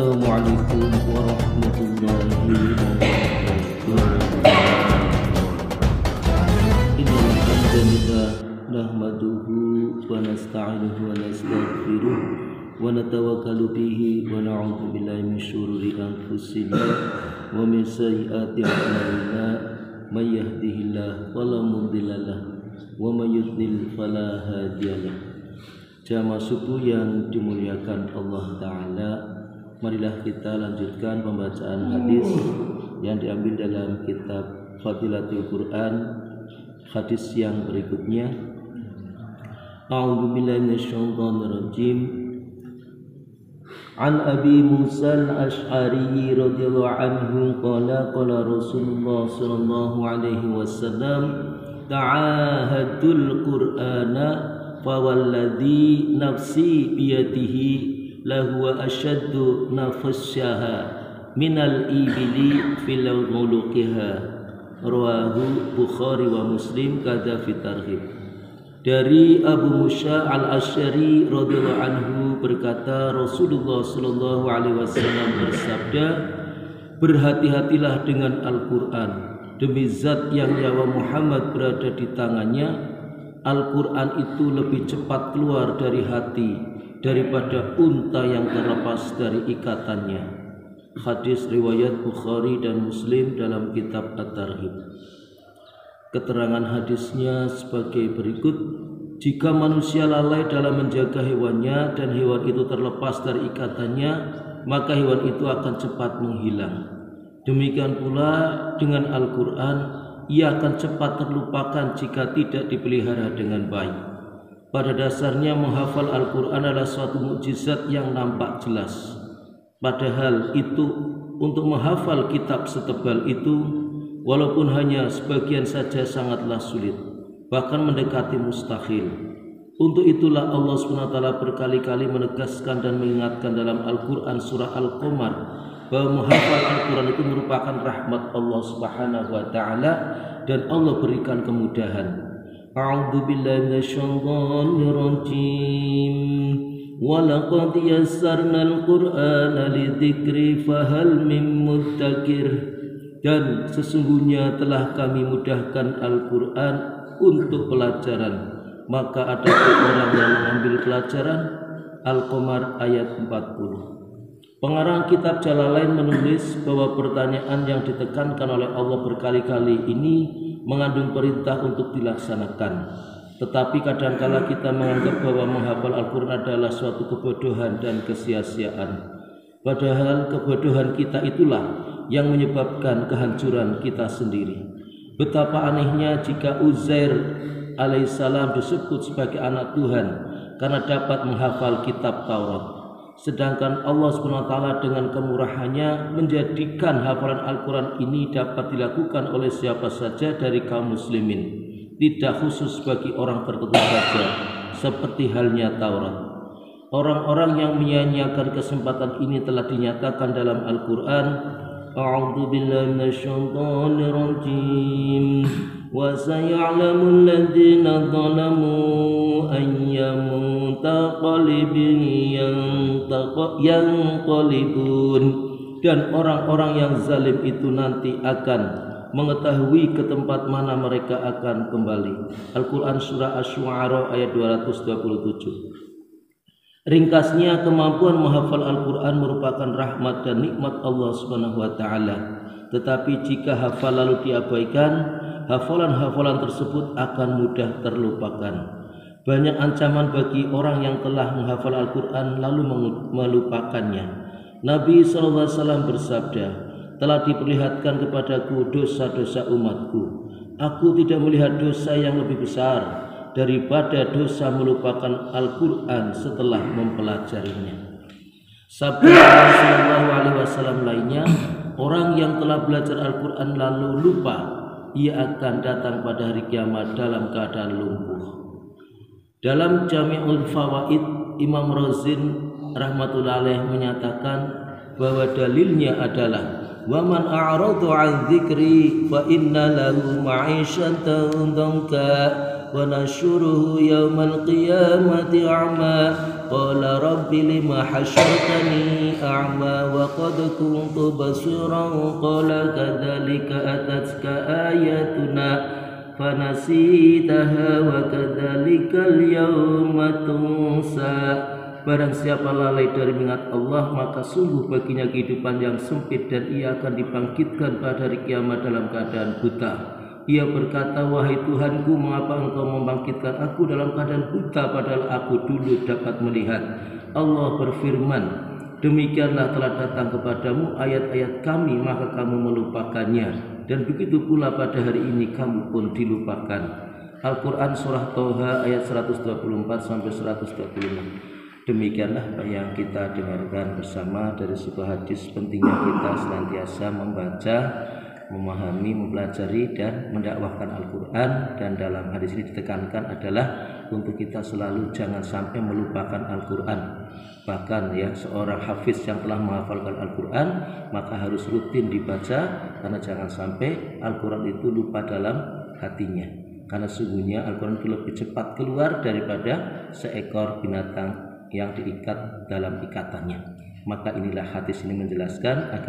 Assalamualaikum warahmatullahi wabarakatuh. Innal hamdalillah nahmaduhu wa nasta'inuhu wa nastaghfiruh wa natawakkalu bihi wa na'udzu billahi min syururi anfusina wa min sayyiati a'malina may yahdihillahu fala mudilla lahu wa may yudlil fala hadiyalah. Jamaah subuh yang dimuliakan Allah Ta'ala, marilah kita lanjutkan pembacaan hadis yang diambil dalam kitab Fadilatul Quran. Hadis yang berikutnya, A'udzu billahi minasyaitonir rajim. An Abi Musa al-Asy'ari radhiyallahu anhu qala qala Rasulullah sallallahu alaihi wasallam ta'ahadul Qur'ana fawalladhi nafsi biyadihi lahuwa asyaddu nafasyaha minal ibili fil mulukiha, rawahu Bukhari wa Muslim kadza fi tarhib. Dari Abu Musa al-Asy'ari radhiyallahu anhu berkata, Rasulullah sallallahu alaihi wasallam bersabda, berhati-hatilah dengan Al-Qur'an, demi zat yang nyawa Muhammad berada di tangannya, Al-Quran itu lebih cepat keluar dari hati daripada unta yang terlepas dari ikatannya. Hadis riwayat Bukhari dan Muslim dalam kitab At-Tarhib. Keterangan hadisnya sebagai berikut: jika manusia lalai dalam menjaga hewannya dan hewan itu terlepas dari ikatannya, maka hewan itu akan cepat menghilang. Demikian pula dengan Al-Quran, ia akan cepat terlupakan jika tidak dipelihara dengan baik. Pada dasarnya menghafal Al-Quran adalah suatu mukjizat yang nampak jelas. Padahal itu, untuk menghafal kitab setebal itu, walaupun hanya sebagian saja sangatlah sulit, bahkan mendekati mustahil. Untuk itulah Allah SWT berkali-kali menegaskan dan mengingatkan dalam Al-Quran surah Al-Qamar bahwa menghafal Al-Quran itu merupakan rahmat Allah Subhanahu wa Ta'ala dan Allah berikan kemudahan. A'udzu billahi minasyaitonir rajim. Wa laqad yassarnal Qur'ana lidzikri fahal mim mudzakir. Dan sesungguhnya telah kami mudahkan Al-Quran untuk pelajaran, maka ada orang yang mengambil pelajaran. Al-Qamar ayat 40. Pengarang kitab Jalalain menulis bahwa pertanyaan yang ditekankan oleh Allah berkali-kali ini mengandung perintah untuk dilaksanakan. Tetapi kadangkala kita menganggap bahwa menghafal Al-Quran adalah suatu kebodohan dan kesia-siaan. Padahal kebodohan kita itulah yang menyebabkan kehancuran kita sendiri. Betapa anehnya jika Uzair alaihissalam disebut sebagai anak Tuhan karena dapat menghafal kitab Taurat. Sedangkan Allah SWT dengan kemurahannya menjadikan hafalan Al-Quran ini dapat dilakukan oleh siapa saja dari kaum muslimin, tidak khusus bagi orang tertentu saja, seperti halnya Taurat. Orang-orang yang menyia-nyiakan kesempatan ini telah dinyatakan dalam Al-Quran. A'udzu billahi minasyaitonir rajim. Wa sayalamu alladziina zalamu ayyamun taqalibin yanqalibun. Dan orang-orang yang zalim itu nanti akan mengetahui ke tempat mana mereka akan kembali. Al-Quran surah Asy-Syu'ara ayat 227. Ringkasnya, kemampuan menghafal Al-Quran merupakan rahmat dan nikmat Allah Subhanahu wa Ta'ala. Tetapi jika hafal lalu diabaikan, hafalan-hafalan tersebut akan mudah terlupakan. Banyak ancaman bagi orang yang telah menghafal Al-Quran lalu melupakannya. Nabi SAW bersabda, telah diperlihatkan kepadaku dosa-dosa umatku. Aku tidak melihat dosa yang lebih besar daripada dosa melupakan Al-Quran setelah mempelajarinya. Sabda Rasulullah SAW lainnya, orang yang telah belajar Al-Quran lalu lupa, ia akan datang pada hari kiamat dalam keadaan lumpuh. Dalam Jami'ul Fawaid, Imam Razin rahmatullahi alaih menyatakan bahwa dalilnya adalah wa man a'rada 'an dzikri fa inna lahu ma'isyatan dhanka wa nasyuruhu yaumal qiyamati a'ma qala rabbi lima hasyartani a'ma wa qad kuntu basiran qala kadzalika atatka ayatuna fanasitaha wa kadzalikal yawma tunsa. Barang siapa lalai dari mengingat Allah, maka sungguh baginya kehidupan yang sempit dan ia akan dibangkitkan pada hari kiamat dalam keadaan buta. Ia berkata, wahai Tuhanku, mengapa engkau membangkitkan aku dalam keadaan buta padahal aku dulu dapat melihat? Allah berfirman, demikianlah telah datang kepadamu ayat-ayat kami, maka kamu melupakannya, dan begitu pula pada hari ini kamu pun dilupakan. Al-Quran Surah Toha ayat 124-125. Demikianlah apa yang kita dengarkan bersama dari sebuah hadis. Pentingnya kita senantiasa membaca, memahami, mempelajari dan mendakwahkan Al-Quran. Dan dalam hadis ini ditekankan adalah untuk kita selalu jangan sampai melupakan Al-Quran. Bahkan ya, seorang hafiz yang telah menghafalkan Al-Quran maka harus rutin dibaca, karena jangan sampai Al-Quran itu lupa dalam hatinya. Karena sungguhnya Al-Quran itu lebih cepat keluar daripada seekor binatang yang diikat dalam ikatannya. Maka inilah hadis ini menjelaskan agar